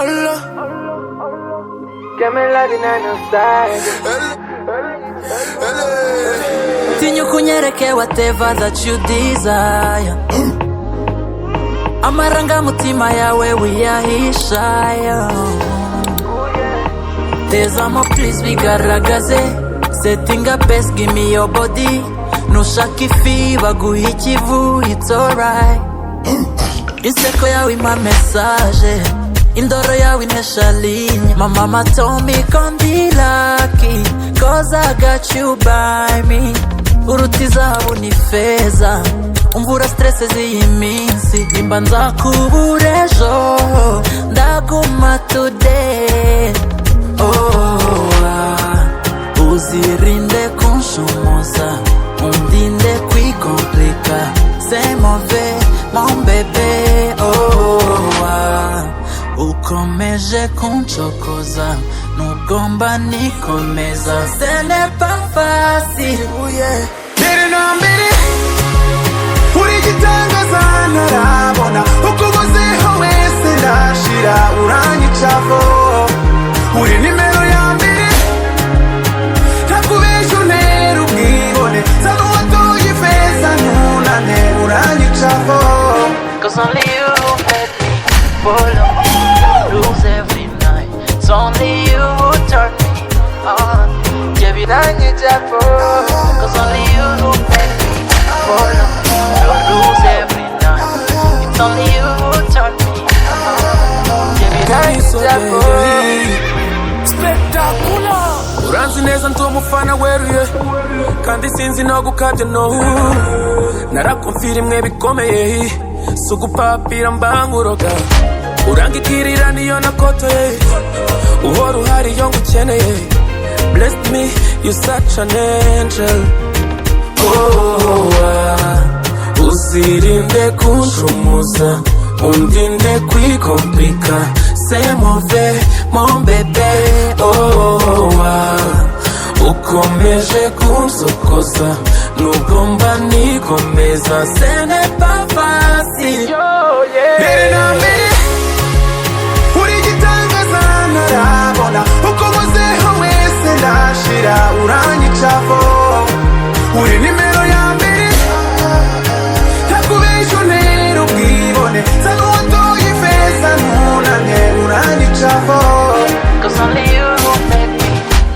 Allah. Get me like in your side. Tinyu kunyereke whatever that you desire. Amarangamutima yawe wiyahisha. Tezamo please bigaragaze. Setting a pace, give me your body. Nushaka ifi baguha ikivu, it's alright. Inseko yawe ima message, indoro yawe intesha ligne. My mama told me come be lucky, cause I got you by me. Uruti zahabu ni feza, umvura stress z'iyi minsi. Nimba nzakubura ejo, ndaguma today. Uzirinde kunshomoza, undinde kwikomplika. C'est mauvais, mon bébé, ukomeje kunchokoza, nugomba nikomeza. Ce n'est pas facile, Mbere na mbere uri igitangaza ntarabona, uko ubuzeho wese ndashira uranyicaho. Uri nimero ya mbere, ntakubesha untera ubwibone. Zana uwatoye ifeza ntunane uranyicaho. cause only you make me follow, lose every night. It's only you who turn me on. Yeah, biranyicaho, cause only you who make me follow, lose every night. It's only you who turn me on. Yeah, biranyicaho. Uranzi neza ndi umufana weruye, kandi sinzi no gukabya no. Narakumvira imwe bikomeye, sugupapira mbanguroga. Urangikirira niyo nakotoye, uhora uhari iyo ngukeneye. Blessed me, you such an angel. Uzirinde kunshumuza, undinde kwikomplika. C'est mauvais, mon bébé, ukomeje kunsokoza, nugomba nikomeza. Ce n'est pas facile. Mbere na mbere uri igitangaza ntarabona, uko ubuzeho wese ndashira uranyicaho. Uri nimero ya mbere, ntakubesha untera ubwibone. Zana uwatoye ifeza ntunane uranyicaho. Cause only you who make me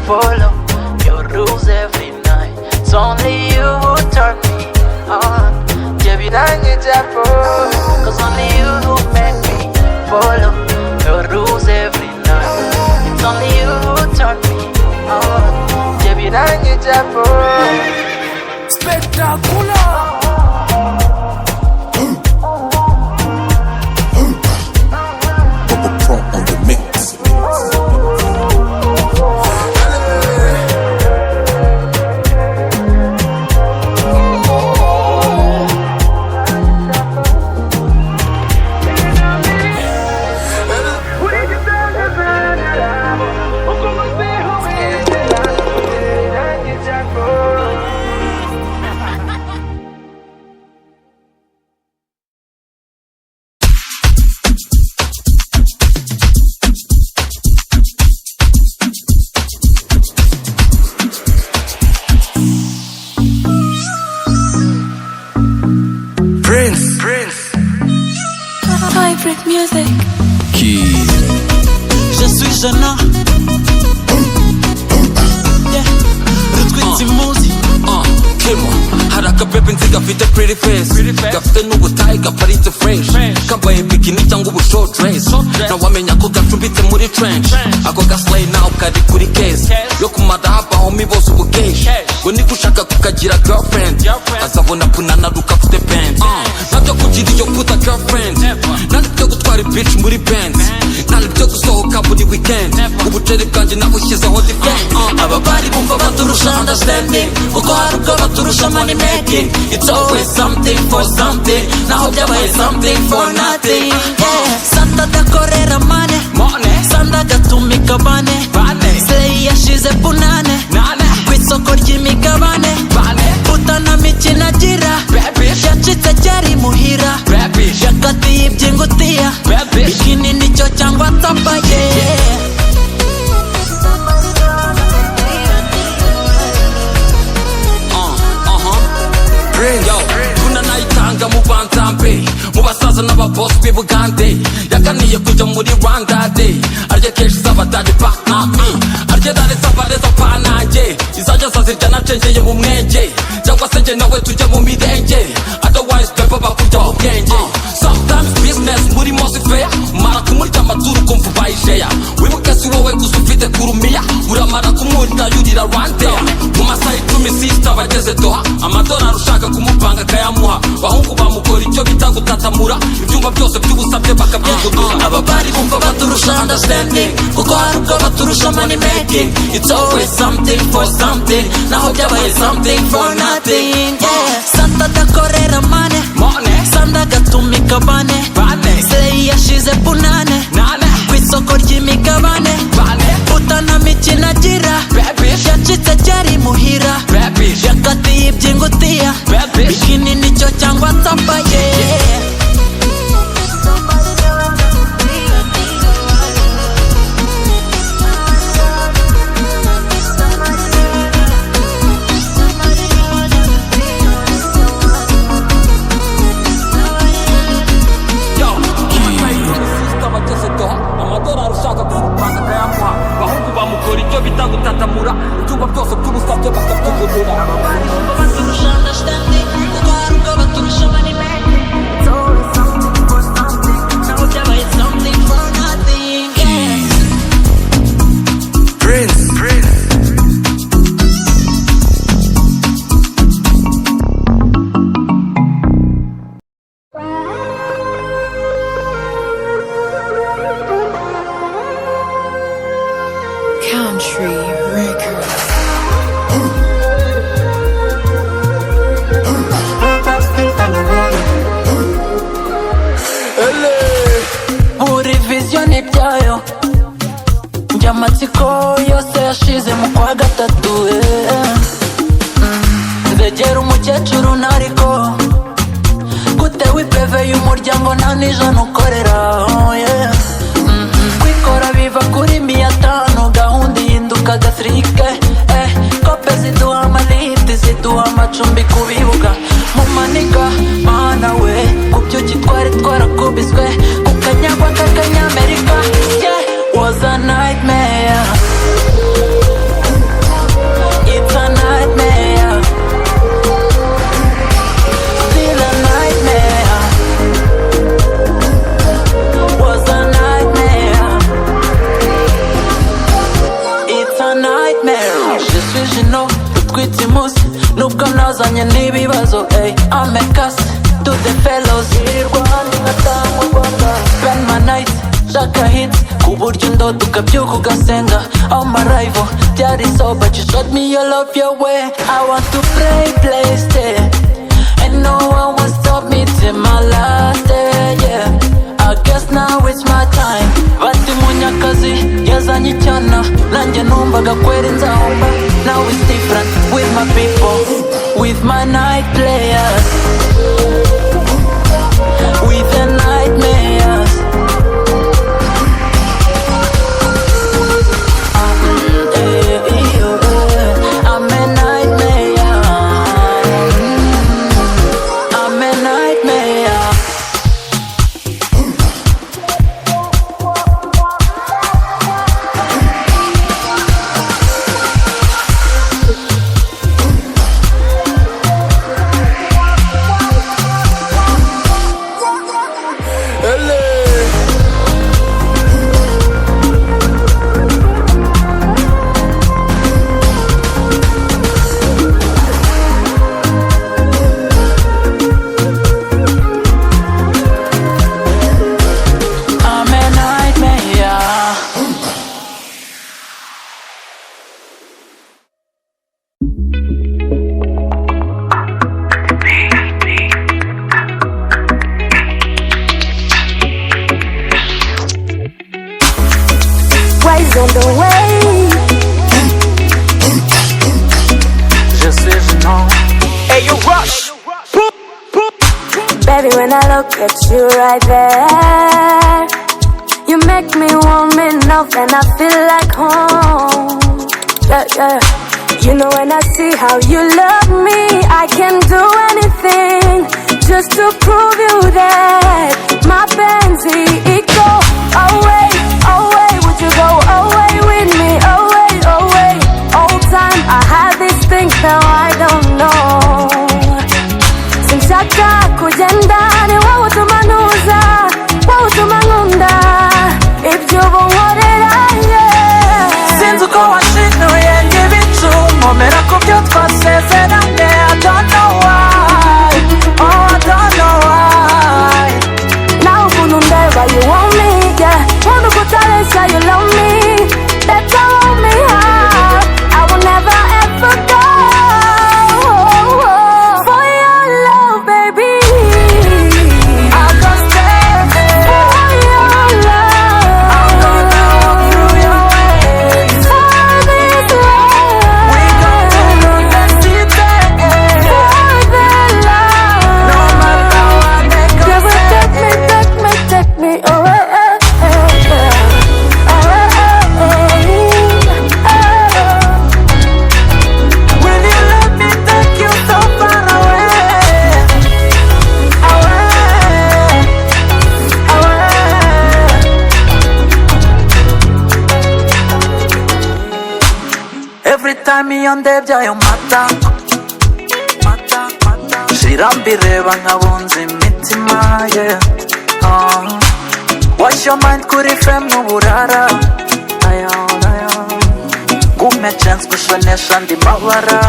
follow your rules every night. It's only you who turn me on. Yeah, biranyicaho, cause only you who make me follow your rules every night. It's only you who turn me on. Yeah, biranyicaho. Spectacular. On the mix. Music. Je suis jeune. Yeah. Rutwitsi muzi. Kemo haraka pepe nziga fite pretty face. Gafite n'ubutayi gaparitse fresh. Kambaye bikini cyangwa ubu short dress. Na wamenya ko gacumbitse muri trench. Ako gaslay now kari kuri case. Yo kumada hapa homie bose ubukesh. Ngo niko ushaka kukagira girlfriend. Azabona punana rukafite band. Nabyo kugira iyo puta girlfriend. Nari byo gutwara bitch muri bands. Nari byo gusohoka buri weekend. Ubuceri bwanjye nabushyizeho defense. Ababari bumva baturusha understanding, kuko hari ubwo baturusha money making. It's always something for something, naho byabaye something for nothing. Santa dakorera mane, Santa gatumika bane, Slay yashize punane, kwisoko ry'imigabane, utana mikina gira, yacitse cyari muhira, yakatiye iby'ingutiya, bikini nicyo cyangwa tambaye. Bugande yaganiye kuja muri Rwanda Day arya kenshi z'abadage back not me arya dare sabareza pananje izajya zazirya nacengeye mu mwenge cyangwa se nje nawe tujya mu mirenge otherwise pepa bakujya mu bwenge sometimes business muri mosi fair mara kumurya amaturu kumva bayisheya wibuke si wowe gusa ufite kurumiya uramara kumurira yurira Rwanda mu masaha 10 sister bageze Doha amadolari ushaka kumupanga kayamuha bahungu bamukora icyo bita gutatamura ibyumba byose by'ubusabye bakabyigurira ababari bumva baturusha understanding kuko hari ubwo baturusha money making it's always something for something naho byabaye something for nothing santa dakorera mane sanda gatumika bane sei yashize punane ku isoko ry'imigabane utana mikino agira yacitse cyari muhira yakatiye iby'ingutiya bikini nicyo cyangwa tambaye bamukora icyo bita gutatamura ibyumba byose by'ubusabye bakabyigurira baturusha understanding kuko hari ubwo baturusha money making it's always something for something naho byabaye something for nothing Prince Country Records. buri vision ibyayo njya amatsiko yose yashize mu kwa gatatu nzegera umukecuru ntariko gute wipeve y'umuryango nta n'ijana ukorera kwikora biva kuri 500 gahunda ihinduka gatrike kope ziduha amaliti ziduha amacumbi ku bibuga mu maniga mana we ku byuki twari twarakubiswe ku kanyagwa k'akanyamerika was a nightmare it's a nightmare still a nightmare was a nightmare it's a nightmare je suis Juno utwite imusi nubwo nazanye n'ibibazo amekasi to the fellows Rwanda ngataha mu Rwanda spend my nights shaka hits ku buryo ndoda ukabyuka ugasenga all my rival byari so but you showed me your love your way I want to play stay and no one will stop me till my last day I guess now it's my time bati munyakazi yazanye icyana nanjye numvaga kwera nzahomba now it's different with my people with my night players with the nightmares I'm a nightmare I'm a nightmare Rise on the way. Je suis Juno. Hey you Rush Baby, when I look at you right there, you make me warm enough and I feel like home. Yeah. You know when I see how you love me, I can do anything just to prove you that my pain time iyo ndebye ayo mata shira mbireba nkabunza imitima, yeah. Wash your mind kuri fame n'uburara, gume chance gushonesha ndi mabara.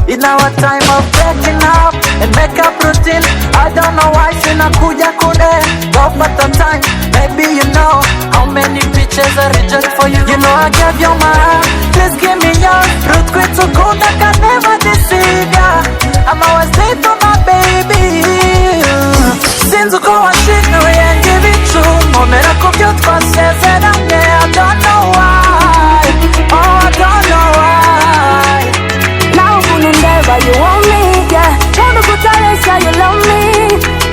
In our time of breaking up and make up routine, I don't know why sinakuja kure. Go for the time, maybe you know how many bitches I reject for you. You know I gave you my heart, please give me yours. Root quit so cool that can never deceive ya. I'm always there for my baby. Since uko washinuye ngibicu momera kubyo twasezeranye, I don't know why, oh I don't know why. Now unundeva you want me, yeah. Told kutalesha you love me,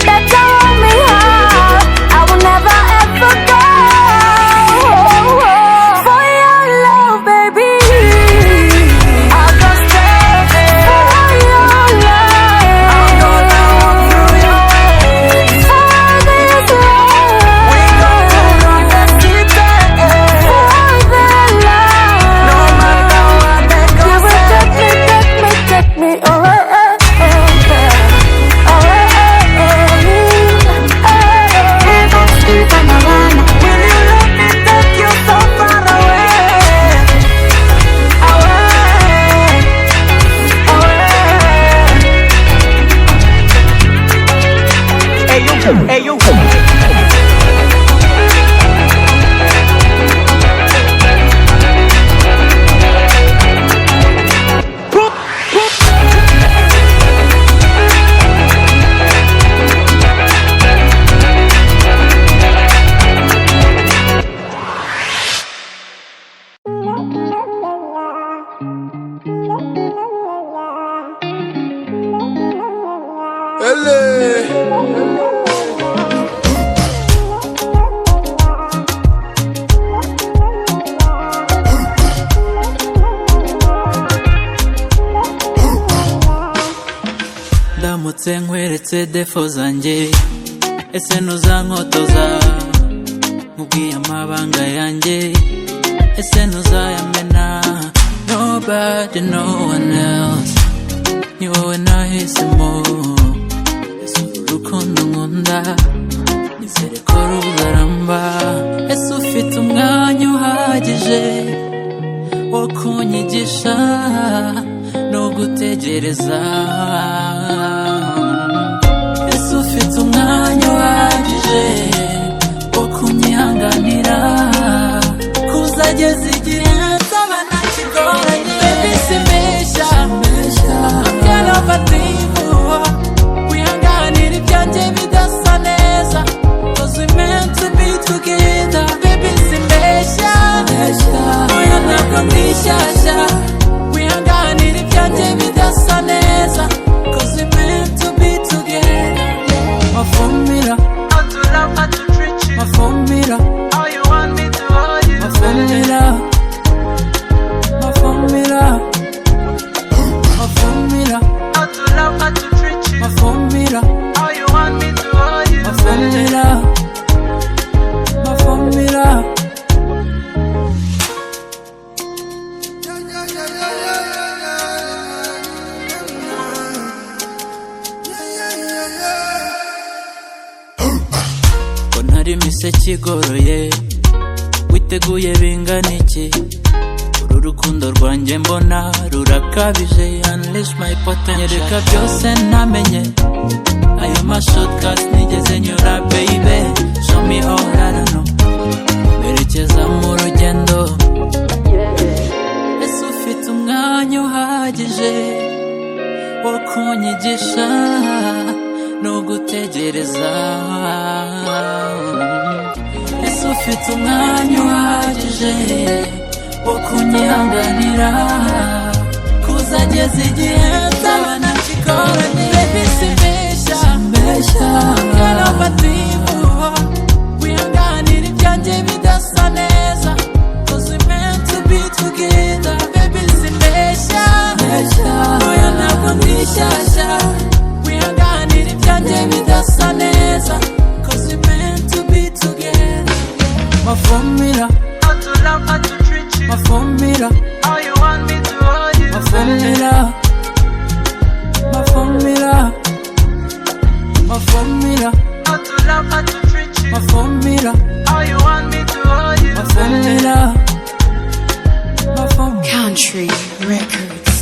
better hold me hard, I will never ever go. For your love, baby, I'll just stay for your love. I'm gonna walk through your way. For this love, We gonna run the city. for the love. No matter what they You gon' will say. take me away. Will you let me take you so far away? Away, away. Hey you. Ndamutse nkweretse defo zanjye, ese ntuzankotoza? Nkubwiye amabanga yanjye, ese ntuzayamena? Nobody, no one else, ni wowe nahisemo. Ese urukundo nkunda nizere ko ruzaramba. Ese ufite umwanya uhagije wo kunyigisha no gutegereza? Ese ufite umwanya uhagije wo kunyihanganira kuzageza igihe nzaba ntakigoranye? Baby simbeshya, byarabativu wihanganira ibyanjye bidasa neza, 'cause we meant to be together. Baby simbeshya, oya ntabwo ndishyashya, wihanganira ibyanjye bidasa neza, 'cause we meant to be together. Mafumira, mafumira, mafumira, mafumira, mafumira, mafumira, mafumira, mafumira. Ko ntari imiseke igoroye, witeguye bingana iki? Uru rukundo rwanjye mbona rurakabije, unleash my potential. Nyereka byose ntamenye, ayo mashortcuts nigeze nyura baby. Show me all I don't know, merekeza mu rugendo. Ese ufite umwanya uhagije wo kunyigisha no gutegereza? Ese ufite umwanya uhagije wo kunyihanganira kuzageza igihe nzaba ntakigoranye? Baby simbeshya, byarabativu wihanganira ibyanjye bidasa neza, 'cause we meant to be together. Baby simbeshya, oya ntabwo ndishyashya, wihanganira ibyanjye bidasa neza, 'cause we meant to be together. Mafumira, mafumira, formula, my formula, my formula. How to love, how to treat you. My formula, How you want me to hold you. my formula, my formula. Country Records.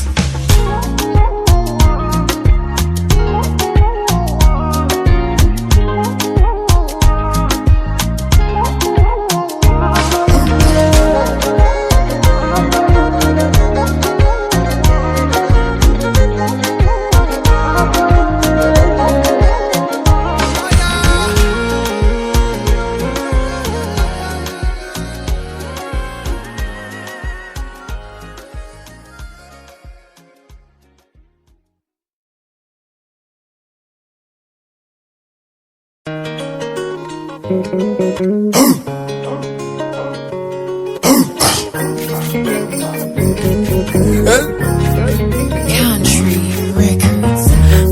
Country Records.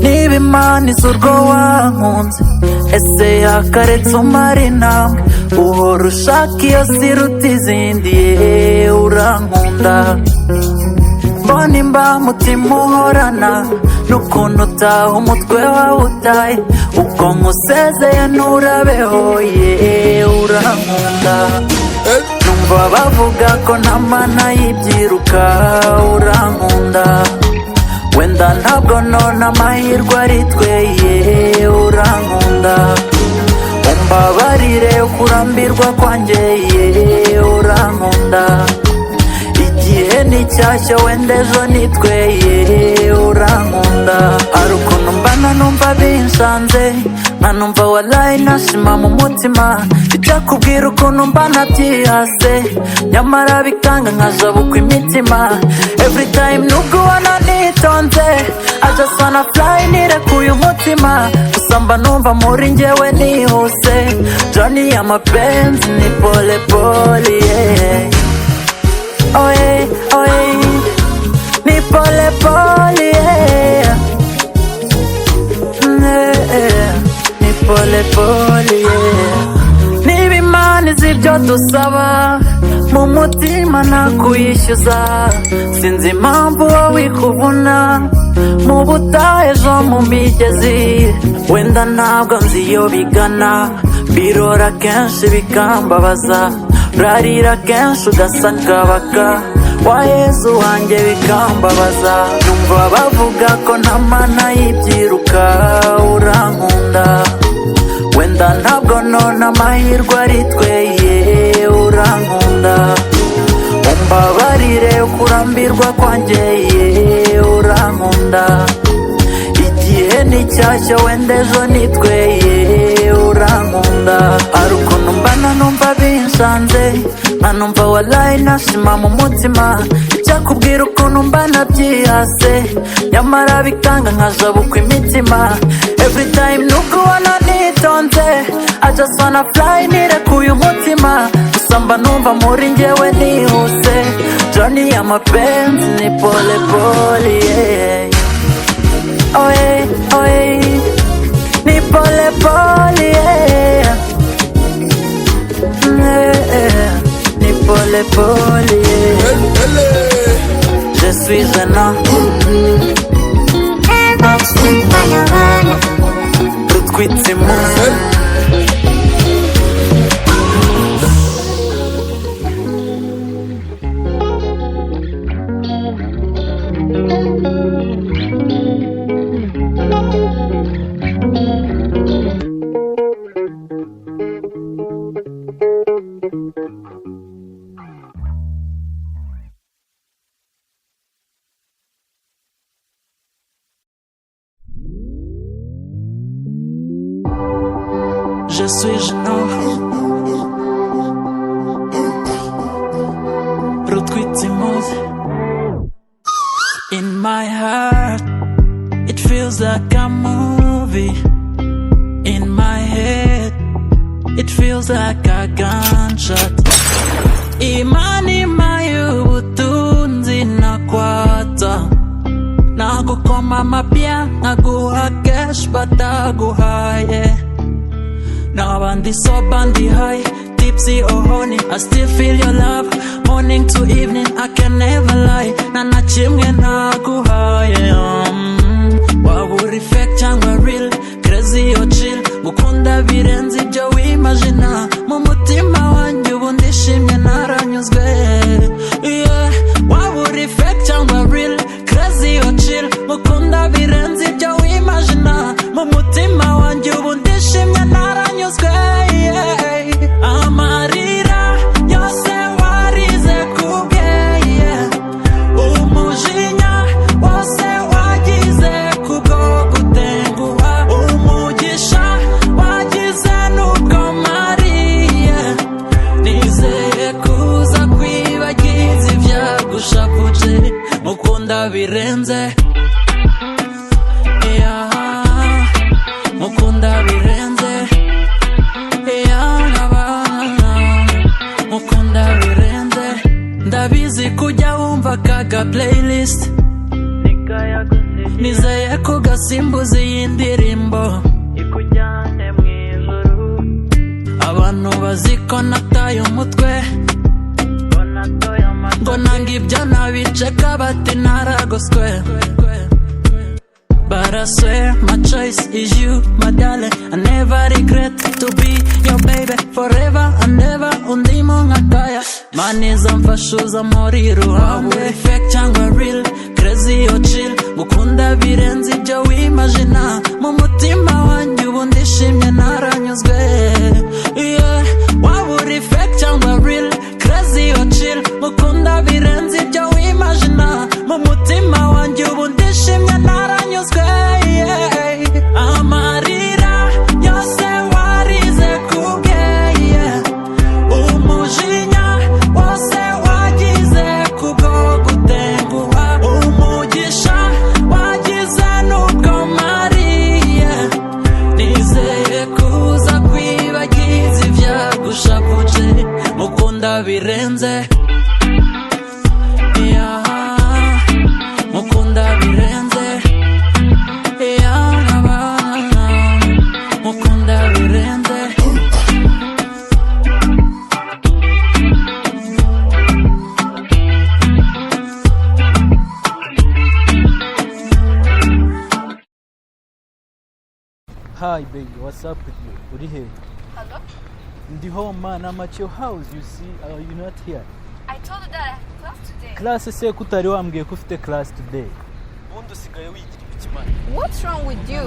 Niba Imana izi urwo wankunze, ese yakaretse umara intambwe, uhora ushaka iyo siruta izindi, urankunda. Mbona imbamutima uhorana, n'ukuntu utaha umutwe wawe utaye, ubwonko usezeye nturabeho, urankunda. Numva bavuga ko nta mana y'ibyiruka, urankunda. Wenda ntabwo none amahirwe ari twe, urankunda. Umbabarire kurambirwa kwanjye, urankunda. Igihe ni cyashya wenda ejo nitwe, urankunda. Hari ukuntu mbana numva binshanze, nkanumva wallahi nashima mu mutima, bijya kubwira ukuntu mbana byihase, nyamara bikanga nkajabukwa imitima. Every time nubwo ubona nitonze, I just wanna fly nirekuye umutima, gusa mba numva muri njyewe nihuse, journey y'amapenzi ni pole pole, oh yeah, oh yeah, ni pole pole, ni pole pole. Niba Imana izi ibyo dusaba, mu mutima nakuyishyuza. Sinzi impamvu wowe ikuvuna, mu butayu ejo mu migezi, wenda ntabwo nzi iyo bigana, birora kenshi bikambabaza, urarira kenshi ugasakabaka, wa Yezu wanjye bikambabaza. Numva bavuga ko nta mana y'ibyiruka, urankunda. Wenda ntabwo none amahirwe ari twe, urankunda. Umbabarire kurambirwa kwanjye, urankunda. Igihe ni cyashya wenda ejo nitwe, urankunda. Hari ukuntu mbana numva binshanze, nkanumva wallahi nashima mu mutima, icyakubwira ukuntu mbana byihase, nyamara bikanga nkajabukwa imitima. Every time nubwo ubona nitonze, I just wanna fly nirekuye umutima, gusa mba numva muri njyewe nihuse, journey y'amapenzi ni pole pole, oh yeah, oh yeah, ni pole pole, ni pole pole. Je suis gênant, rutwitsemo. Je suis gênant, in my heart, it feels like a movie. In my head, it feels like a gunshot. Imani mayu butunzi nakwata, nagukoma mapya naguha cash bataguhaye. Now I'm the so bandy high, tipsy or honey, I still feel your love. morning to evening, I can never lie. Na chimwe naguhaye. Waba fake cyangwa real, crazy or chill. Gukunda birenze ibyo wimagina. Mu mutima wanjye ubu ndishimye naranyuzwe. Yeah. Waba fake cyangwa real, crazy or chill. Gukunda birenze ibyo wimagina. Mu mutima wanjye ubu ndishimye naranyuzwe. Yeah. Amarira yose warize kubwe. Yeah. Umujinya wose wagize kubwo gutenguha. Umugisha wagize nubwo mariye. Nizeye kuza kwibagiza ibyagushavuje. Mukunda birenze. Yeah. Mukunda birenze. Mukunda birenze. Ndabizi kujya wumva kaga playlist. Nizeye ko gasimbuza iyi ndirimbo ikujyane mu ijuru. Abantu baziko nataye umutwe, ngo nanga ibyo nabiceka bati naragoswe. But I swear my choice is you, my darling. I never regret to be your baby forever and ever. Undimo ngakaya maniza mfashuza muri ruhande. Fake cyangwa real, crazy or chill. Gukunda birenze ibyo wimagina. Mu mutima wanjye ubu ndishimye naranyuzwe. Yeah. Waba fake cyangwa real, crazy or chill. Gukunda birenze ibyo wimagina. Mu mutima wanjye ubu ndishimye naranyuzwe. Yeah. Amarira yose warize kubwe. Yeah. Umujinya wose wagize kubwo gutenguha. Umugisha wagize nubwo mariye. Nizeye kuza kwibagiza ibyagushavuje. Mukunda birenze. Yeah. Mukunda birenze. Yeah. Mukunda birenze. Hi baby, what's up with you? Uri he? Hello? Ndi home man, I'm at your house, you see. Are you not here? I told you that I have class today. Class se kutari wambwiye ko ufite class today. Ubundi usigaye wigira ibikimana. What's wrong with you?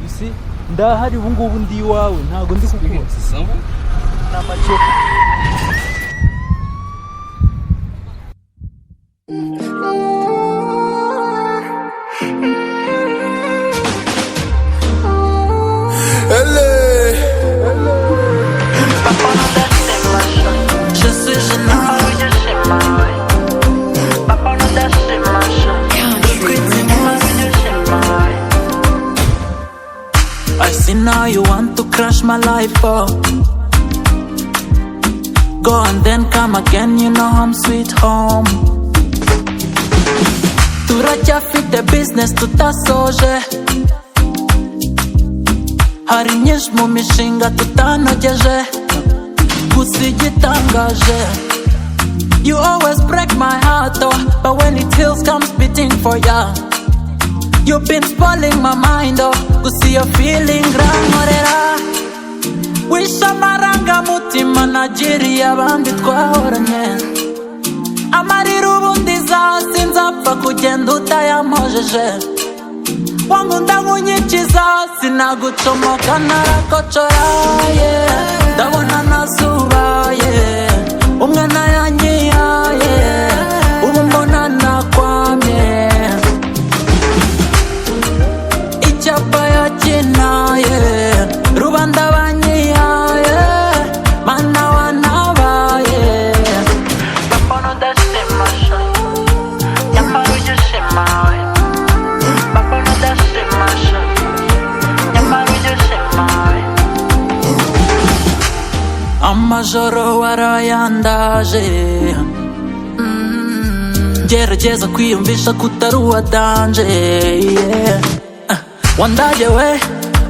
You see? Ndahari ubu ngubu ndi iwawe, ntago ndi kukubona. N'amacyo. I see now you want to crash my life, oh. Go and then come again, you know I'm sweet home. Turacyafite business tutasoje. Hari nyinshi mu mishinga tutanogeje. Gusa igitangaje, you always break my heart, oh. But when it heals, comes beating for ya. You've been spoiling my mind, oh. Gusa iyo feeling rankorera. Wish amarangamutima nagiriye abandi twahoranye. Amarira ubundi zasi nzapfa kugenda utayamojeje. Wankunda nkunyikiza sinagucomoka narakocora, yeah. Ndabona nazuba, yeah. Umwana yanyihaye, ubu mbona nakwamye. Icyapa yakinaye, rubanda banyihaye, mana wanabaye. Bakona udashimasha, nyamara ujyushimawe. Bakona udashimasha, nyamara ujyushimawe. Amajoro warayandaje, gerageza kwiyumvisha kutari uwa danje, yeah. Wandaje we,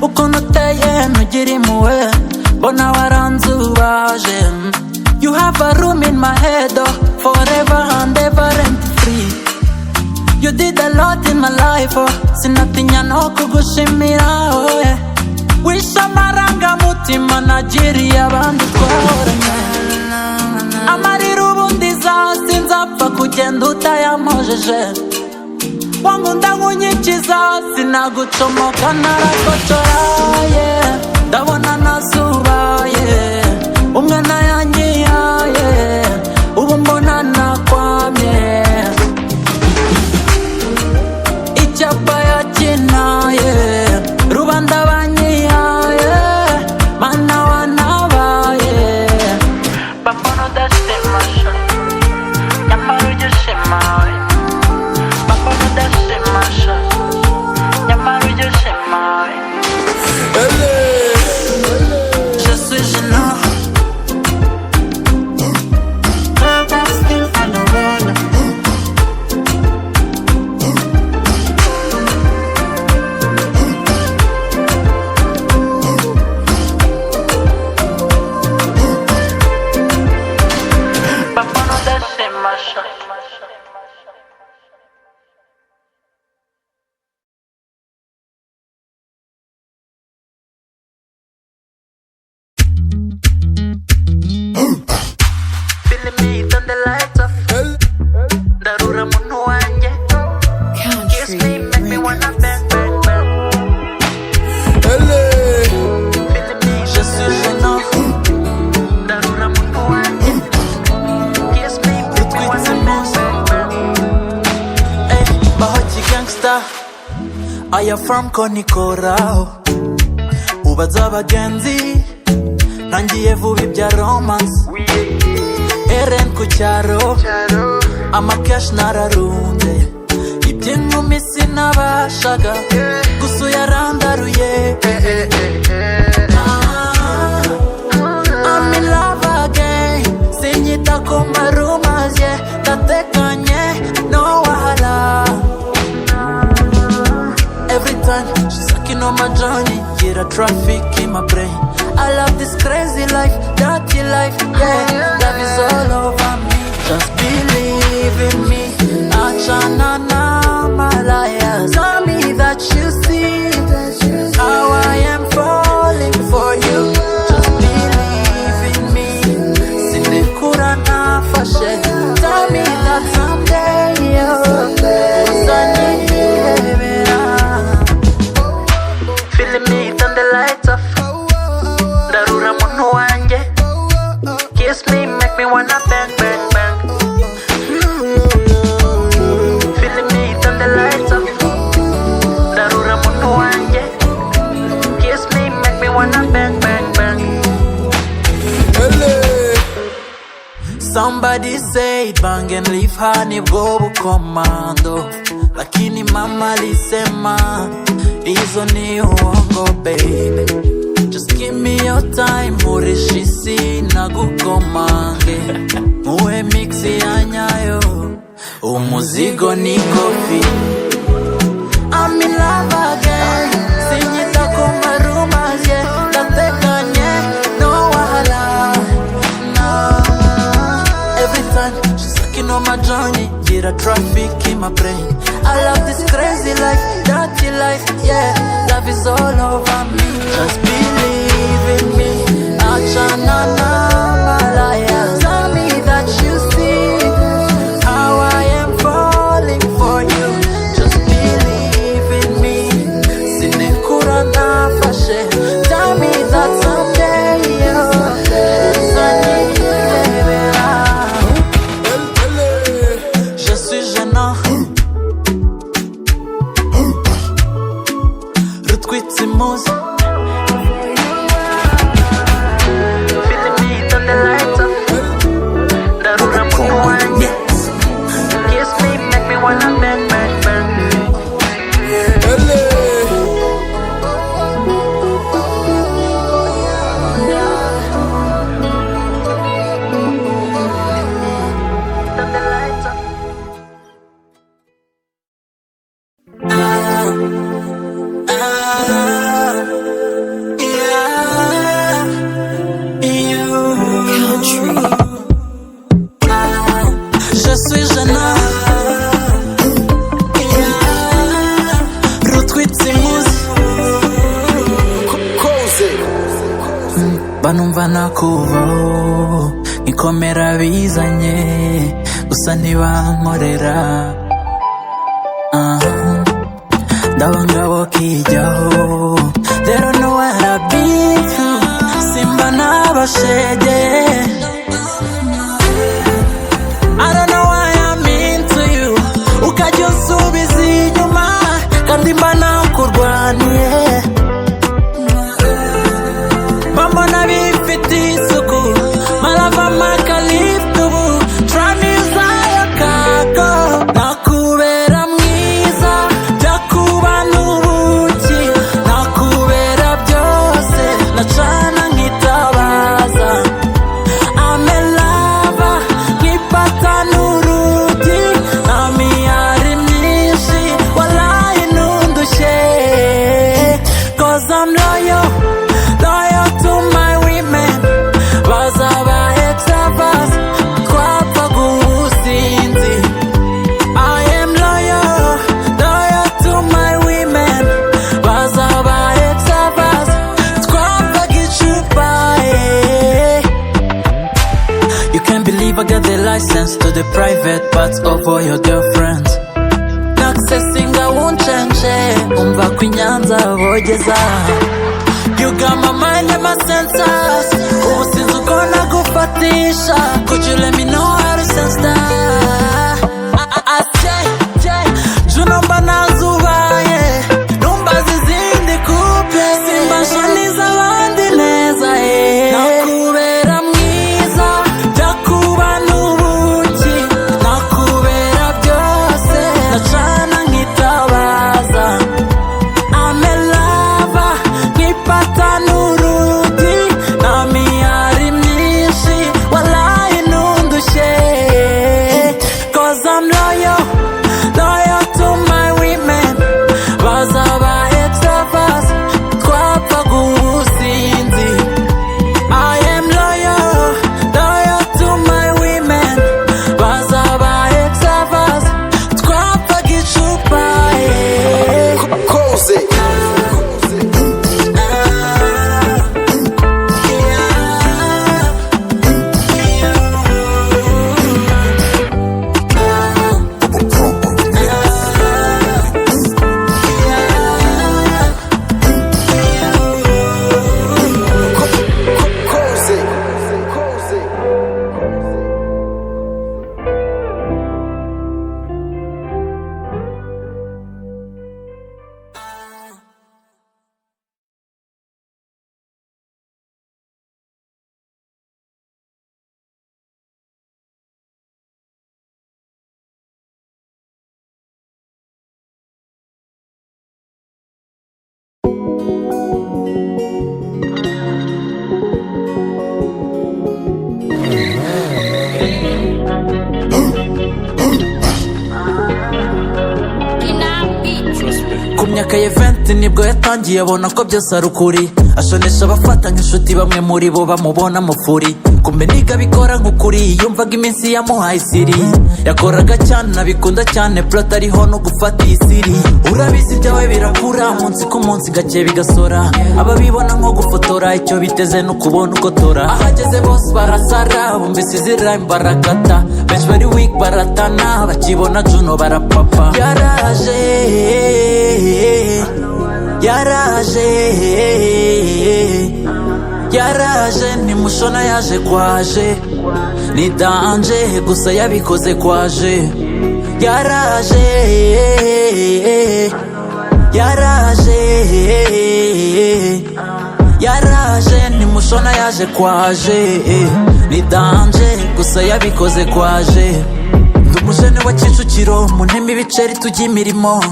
ukuntu uteye ntugira impuhwe, mbona waranzubaje. You have a room in my head, oh. life, oh. Sinatinya no kugushimira, oh yeah. Wisha amarangamutima nagiriye abandi twaboranye. Amarira ubundi zasi nzapfa kugenda utayamojeje. Wankunda nkunyikiza sinagucomoka narakotora, yeah. Ndabona nasubaye umwana yanyihaye, ubu mbona nakwamye. Icyapa yakinaye rubanda banyihaye, mana wanabaye. Bambona udashimasha nyamara ujyushimawe. Bambona udashimasha nyamara ujyushimawe. Je suis gênant. Aya from Konikorao ubaza abagenzi nangiye vuba ibya romance. Eren ku cyaro amakesh nararunze, iby'inkumi sinabashaga gusa uyarandaruye. I'm in love again, sinyita ku marumas, yeah. Ndatekanye no wahala. Every time she's sucking on my journey, get a traffic in my brain. I love this crazy life, dirty life, yeah. Love is all over me, just believe in me. Achana na malaya, tell me that you see how I am falling for you. Just believe in me. Sinekura na fashe, tell me that someday you'll me, turn the lights off. Darura munu wanje. Kiss me, make me wanna bang, bang, bang. Feeling me, turn the lights off. Darura munu wanje. Kiss me, make me wanna bang, bang, bang. Somebody said bang and leave her nibwo bukomando, lakini mama lisema hizo ni uongo baby. Just give me your time, urishisi na gukomange. Muwe mixi ya nyayo, umuzigo ni kofi. I'm in love again, sinyita kuma rumors, yeah. Ndatekanye, no wahala, no. Every time she's sucking on my journey, get a traffic in my brain. I love this crazy life, dirty life, yeah. Love is all over me, just believe in me. Achana na malaya, tell me that you see how I am falling for you. Just believe in me. Sinekura na fashe, tell me that someday you'll Je suis gênant. Retweet ces mots. Feeling me, turn the nakuvaho ikomera bizanye gusa ntibankorera ndabangabo kijyaho they don't know what I've been through simba n'abashege I don't know why I'm into you ukajya unsubiza inyuma kandi mba nakurwaniye mbona bifite isuku malava makaliftubu tramiza yakago nakubera mwiza byakuba n'ubuki nakubera byose nacana nkitabaza amelava nkipata n'urugi namiyari myinshi walayi nundushye cause I'm loyal to my women bazaba extravas twapfa gusinzi I am loyal to my women bazaba extravas twapfa gicupa You can't believe I got the license to the private parts of all your girlfriends Naccessing I won't change umva kwinyanza bogeza You got my mind and my senses ubu sinzi uko nagufatisha Could you let me know how to sense that I say Juno mba nazubaye numbaza izindi couple simba nshaniza abandi neza nakubera mwiza byakuba n'ubuki nakubera byose nacana nkitabaza amelava nkipata n'urugi namiyari myinshi walayi nundushye cause I'm loyal to my women bazaba extravas twapfa gusinzi I am loyal to my women bazaba extravas twapfa gicupa Close it. Close it. Ku myaka ya 20 nibwo yatangiye abona ko byose ari ukuri ashonesha abafata nk'inshuti bamwe muri bo bamubona mufuri kumbe niga bikora nk'ukuri yumvaga iminsi yamuhaye isiri yakoraga cyane nabikunda cyane plot ariho no gufata isiri urabizi byawe birakura munsi ku munsi gake bigasora ababibona nko gufotora icyo biteze no kubona ukotora ahageze bose barasara bumvise izi rhyme barakata benshi bari weak baratana bakibona Juno barapapa yaraje ntimushona yaje kwaje ni danje gusa yabikoze kwaje yaraje ntimushona yaje kwaje ni danje gusa yabikoze kwaje ndi umujene wa Kicukiro mu ntema ibiceri tujya imirimo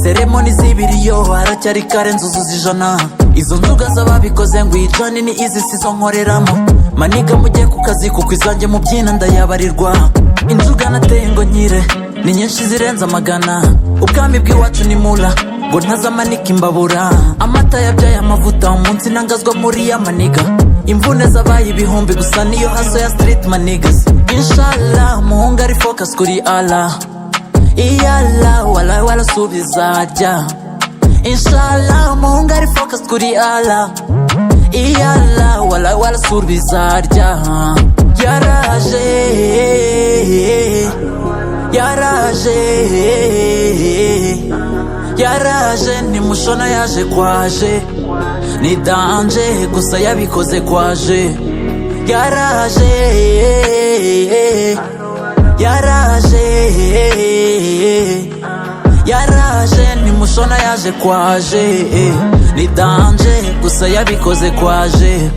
seremoni z'ibiriyo haracyari kare nzuzuza ijana izo nzuga z'ababikoze ngo ijani ni izi sizo nkoreramo maniga mujye ku kazi kuko izanjye mu byina ndayabarirwa inzuga nateye ngo nkire ni nyinshi zirenze amagana ubwami bw'iwacu ni mura ngo ntazamanika imbabura amata yabyaye amavuta umunsi ntangazwa muri ya maniga imvune zabaye ibihumbi gusa niyo haso ya street manigas inshallah muhungu ari focus kuri Allah iyala wala subiza ajya inshallah muhungu ari focus kuri Allah iyala wala wala surbizarya yaraje yaraje yaraje ni mushona yaje kwaje ni danje gusa yabikoze kwaje yaraje yaraje yaraje ni mushona yaje kwaje ni danje gusa yabikoze kwaje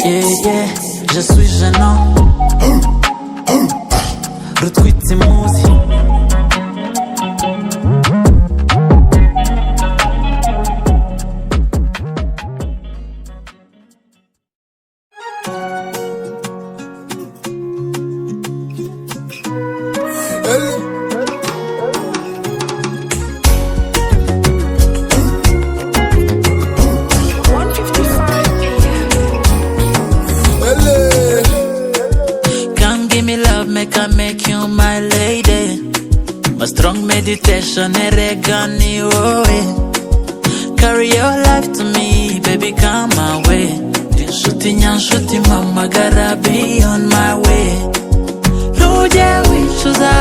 yeah, je suis gênant rutwitse imuzi make you my lady. My strong meditation eregani oe. Carry your life to me, baby, come my way. Shuti mama, gotta be on my way. Luje wichuza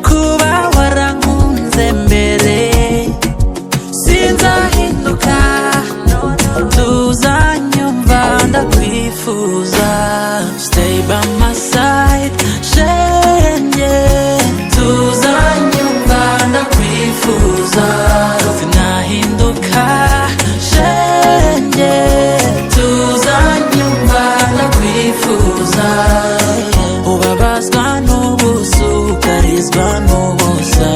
kuba warankunze mbere. Sinza hinduka tuzanyumva ndakwifuza. Stay by my side, shenye tuzanyumva ndakwifuza. Sinahinduka shenye tuzanyumva ndakwifuza. Ubabazwa n'ubusu ukarizwa n'ubusa.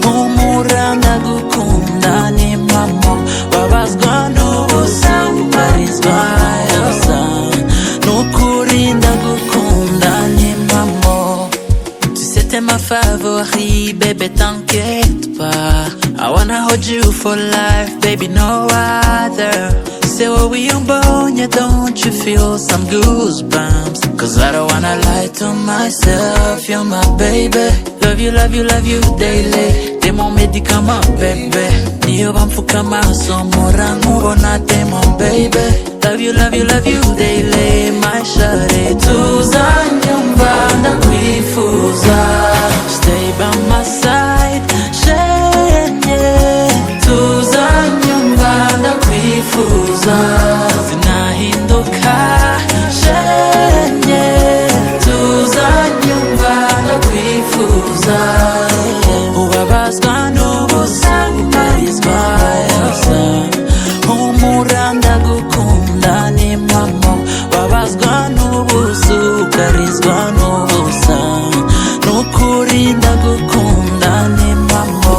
Humura ndagukunda ni mama. Babazwa n'ubusa ukarizwa yosa. Nukuri ndagukunda ni mama. Tu sais t'es ma favori, bébé t'inquiète pas. I wanna hold you for life, baby, no other. Say what we on, yeah, don't you feel some goosebumps? Cause I don't wanna lie to myself, you're my baby. Love you, love you, love you daily. T'es mon médicament, baby. Niyo bamfuka maso, mora nkubona, t'es mon baby. Love you, love you, love you daily, my shawty. Tuzanyumva ndakwifuza. Stay by my side, shenye. Tuzanyumva ndakwifuza. Sinahinduka shenye. Tuzanyumva ndakwifuza. Ubabazwa n'ubusa ukarizwa yosa. Humura ndagukunda ni mama. Babazwa n'ubusa ukarizwa n'ubusa. Nukuri ndagukunda ni mama.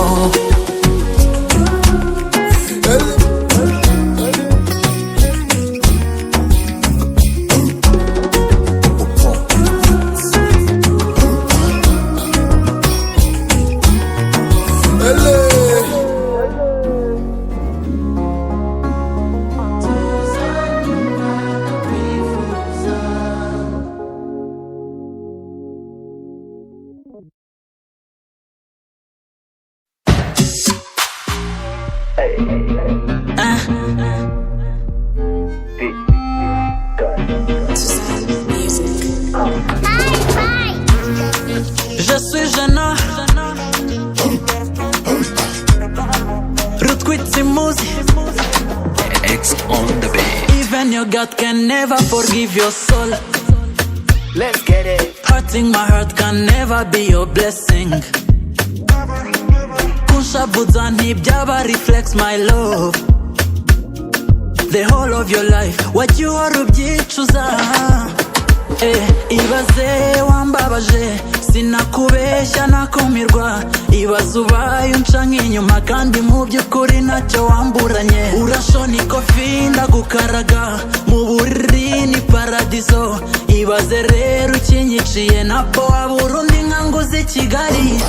Je suis Juno Kizigenza. X on the beat. Even your God can never forgive your soul. Let's get it. Hurting my heart can never be your blessing. Kunshabuza ntibyaba reflects my love. The whole of your life wagiye uhora ubyicuza. Ibaze wambabaje sinakubeshya nakumirwa. Ibaze ubaye unca nk'inyuma kandi mu by'ukuri ntacyo wamburanye. Urashona ikofi ndagukaraga mu buriri ni paradizo. Ibaze rero ukinyiciye ntabwo wabura undi nkanguze Kigali.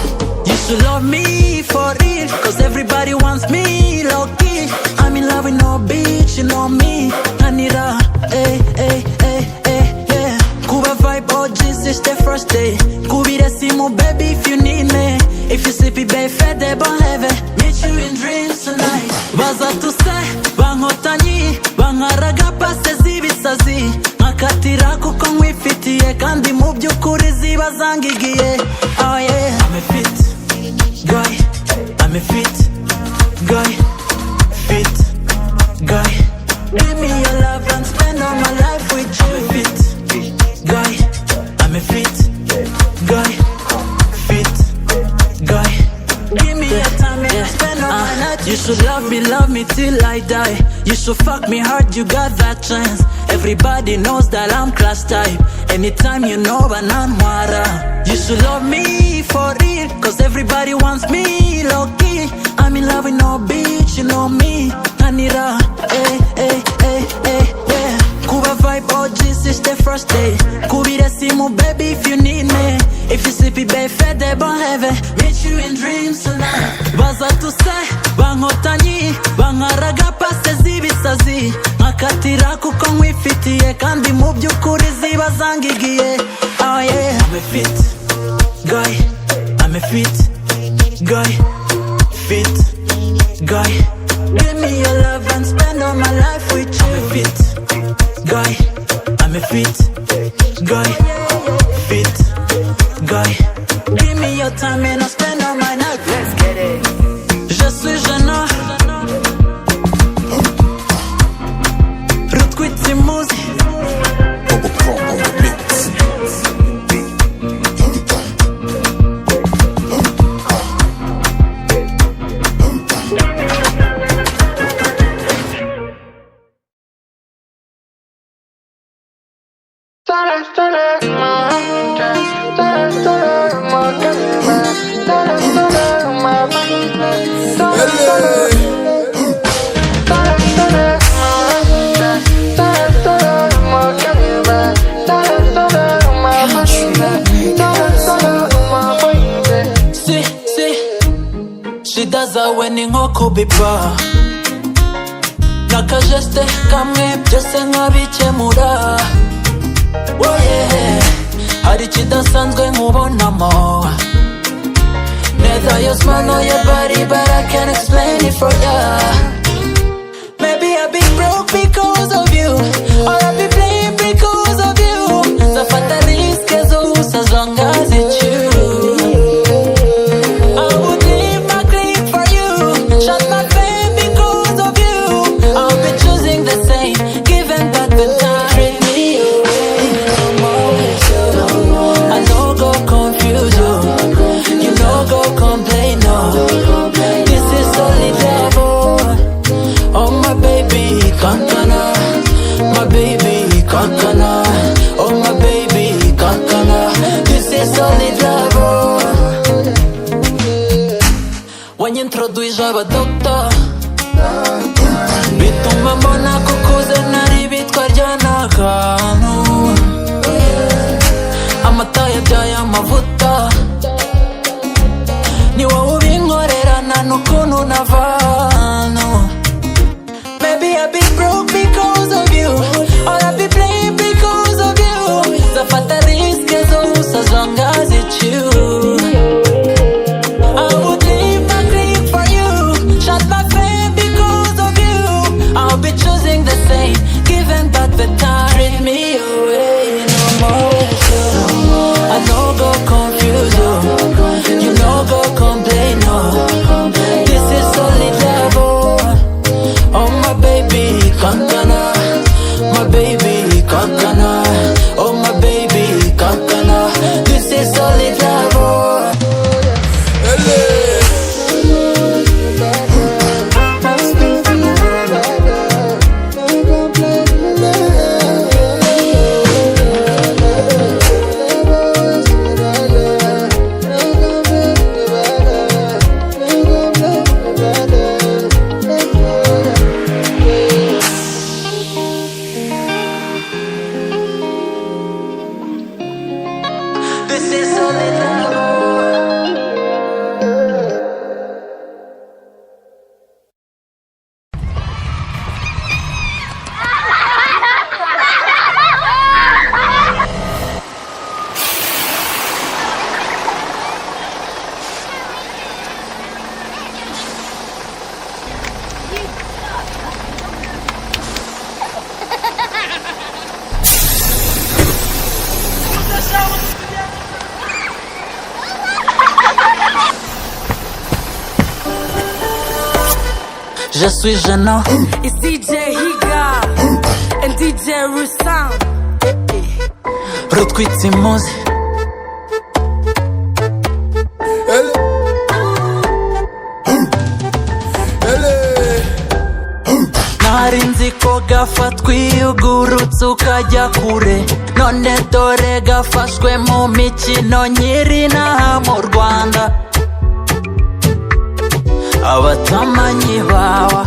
You should love me for real, cause everybody wants me low key. I'm in love with no bitch, you know me. Anira, Kuba vibe OG since the first day. Kubire simu baby if you need me. If you sleepy babe fed bon leve. Meet you in dreams tonight. baza tuse bankotanyi bankaraga pase z'ibisazi nkakatira kuko nkwifitiye kandi mu by'ukuri ziba zangigiye. Oh yeah, I'm a fit guy, I'm a fit guy, fit guy. Give me your love and spend all my life with you. Fit guy, I'm a fit guy, fit guy. Give me your time and spend all my night. You should love me till I die. You should fuck me hard, you got that chance. Everybody knows that I'm class type. Anytime you know bananwara. You should love me for real, cause everybody wants me low-key. I'm in love with no bitch, you know me. Anira, eh, eh, eh, eh, eh. Kuba vibe OG since the first day. Kubire simu baby if you need me. If you sleepy babe, fed de bon heaven. Meet you in dreams tonight. Baza tu say, bankotanyi bankaraga pase z'ibisazi nkakatira kuko nkwifitiye kandi mu by'ukuri ziba zangigiye. Oh yeah, I'm a fit guy, I'm a fit guy, fit guy. Give me your love and spend all my life with you. I'm a fit guy, I'm a fit guy, fit guy. Give me your time and I'll spend all my night. Let's get it. Je suis jeune, Rutkwitsi muzi. Shidazawe n'inkoko biba nakajeste kamwe byose nkabikemura. Oh yeah, hari ikidasanzwe nkubonamo. Neither your smile nor your body, but I can't explain it for ya. Maybe I've been broke because of you, or I've been playing because of you. Zafata riske zose as long as it's you. I would leave my clip for you, shut my fame because of you. I'll be choosing the same, giving back the time. Treat me away, I'm always you. I know go confuse you, you know go complain, no. This is solid love, oh my baby, kankana, my baby, kankana, oh my baby, kankana. This is solid love, oh. When you introduce a doctor, bituma mbona kukuze nari bitwarya n'akantu. Amata yabyaye amavuta, ni wowe ubinkorera nta n'ukuntu navano. Maybe I've been broke because of you, or I've been playing because of you. Zafata riske zose as long as it's you. I would leave my clip for you, shut my fame because of you. I'll be choosing the same, giving back the time. Treat me away, no more with you. I know go confuse you, you know go complain, no. This is solid love, oh my baby, kankana, my baby, kankana, oh my baby, kankana. This is solid love, oh. Je suis Juno. It's DJ Higa and DJ Rusan. Rutwitse imuzi. Nari nzi ko gafatwa iyo ugurutse ukajya kure, none dore gafashwe mu mikino nyiri inaha mu Rwanda. Abatamanyi bawa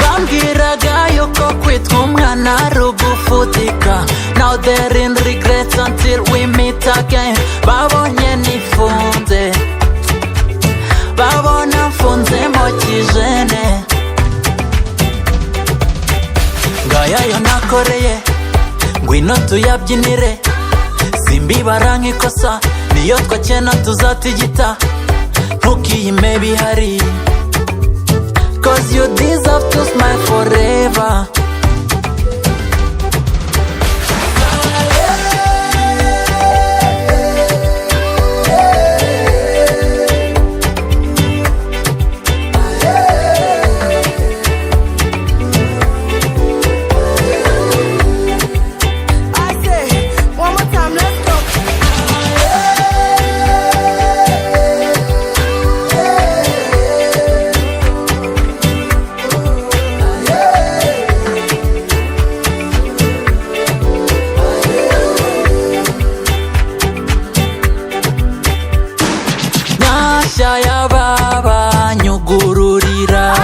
bambwiraga yuko kwitwa umwana ari ugufutika. Now they're in regrets until we meet again. Babonye nifunze, babona mfunze mo kijene. Ngaya yo nakoreye, ngwino tuyabyinire. Simbibara nk'ikosa, niyo twakena tuzatigita. Ntukiyime bihari, cause you deserve to smile forever. Ya baba nyugururira,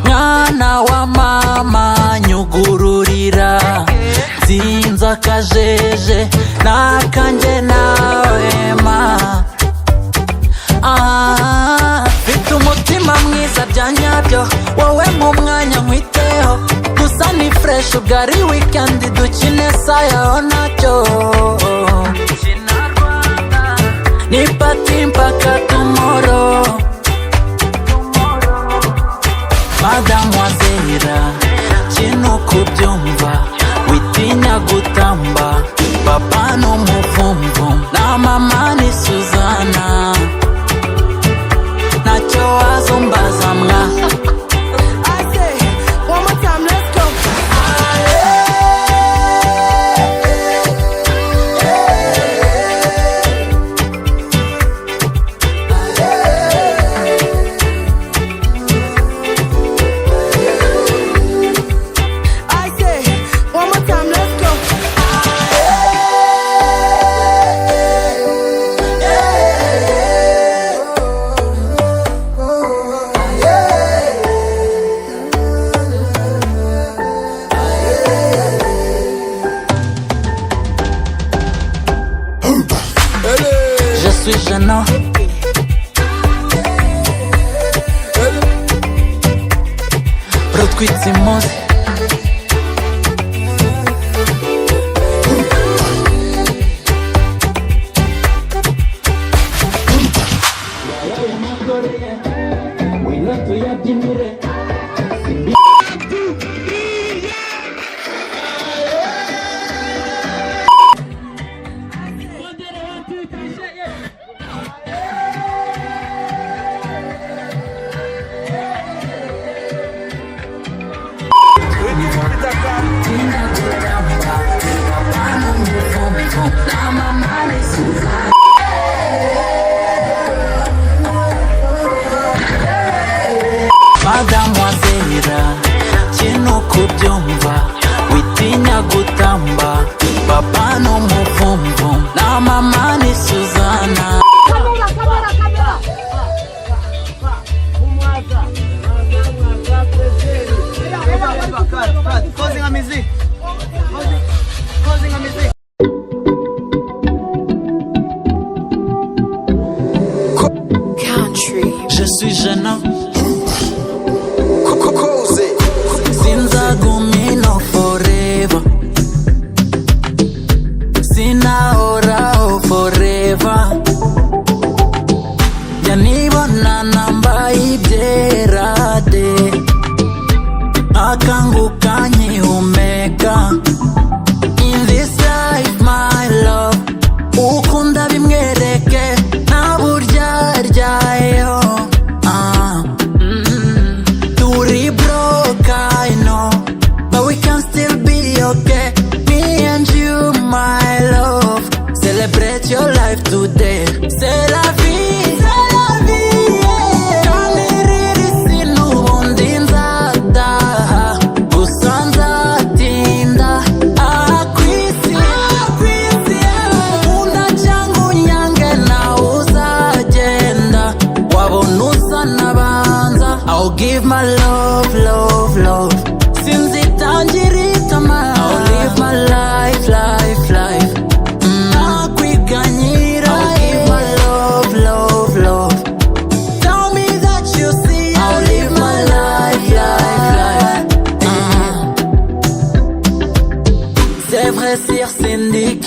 mwana wa mama nyugururira. Zinza kajeje nakanje nawe ma. Mfite umutima mwiza bya nyabyo, wowe mu mwanya nkwiteho. Gusa ni fresh ubwari weekend dukine sayaho nacyo. Ni pati mpaka tomorrow. Mademoiselle, kino kubyumva, witinya gutamba. Papa n'umuvumvu, na mama ni Suzana. Ntacyo wazumbaza mwa. Je suis Juno. Rutwitse imuzi. Mademoiselle, kino kubyumva, witinya gutamba. Papa n'umuvumvu, na mama ni Suzana. Country. Je suis Juno. Sinzagumino forever, sinahoraho forever. Jya nibona nambaye ibyerade, akanguka nkihumeka. In this life my love, ukunda bimwereke nta buryaryayo.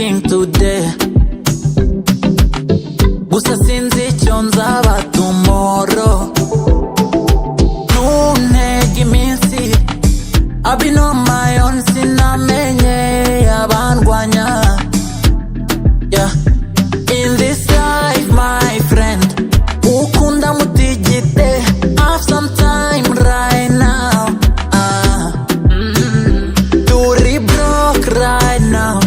thinking today. Gusa sinzi icyo nzaba tomorrow. Nuntege iminsi, I've been on my own, sinamenye abandwanya. Yeah. In this life, my friend, ukunda mutigite, have some time right now. Turi broke right now,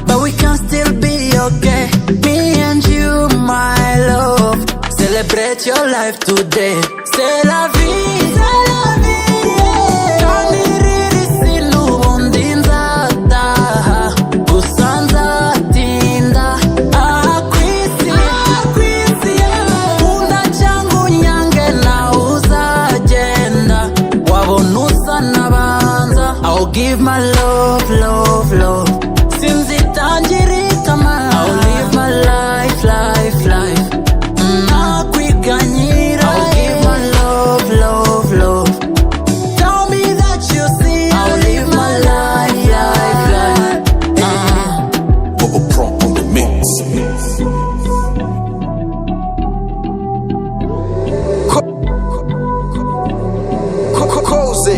but we can still be okay. Me and you, my love, celebrate your life today. C'est la vie, c'est la vie, yeah. Kandiriri sinubundi nzataha, gusa nzatinda aha kwisi, yeah. Kunda cyangwa unyange nawe uzagenda, wabona usa n'abanza. I'll give my love, love, love, sinzitangirika man. I'll live my life, life, life, nakwiganyira. I'll give my love, love, love, tell me that you see. I'll live my life, life, life, Bubba Pro on the mix. Cozy.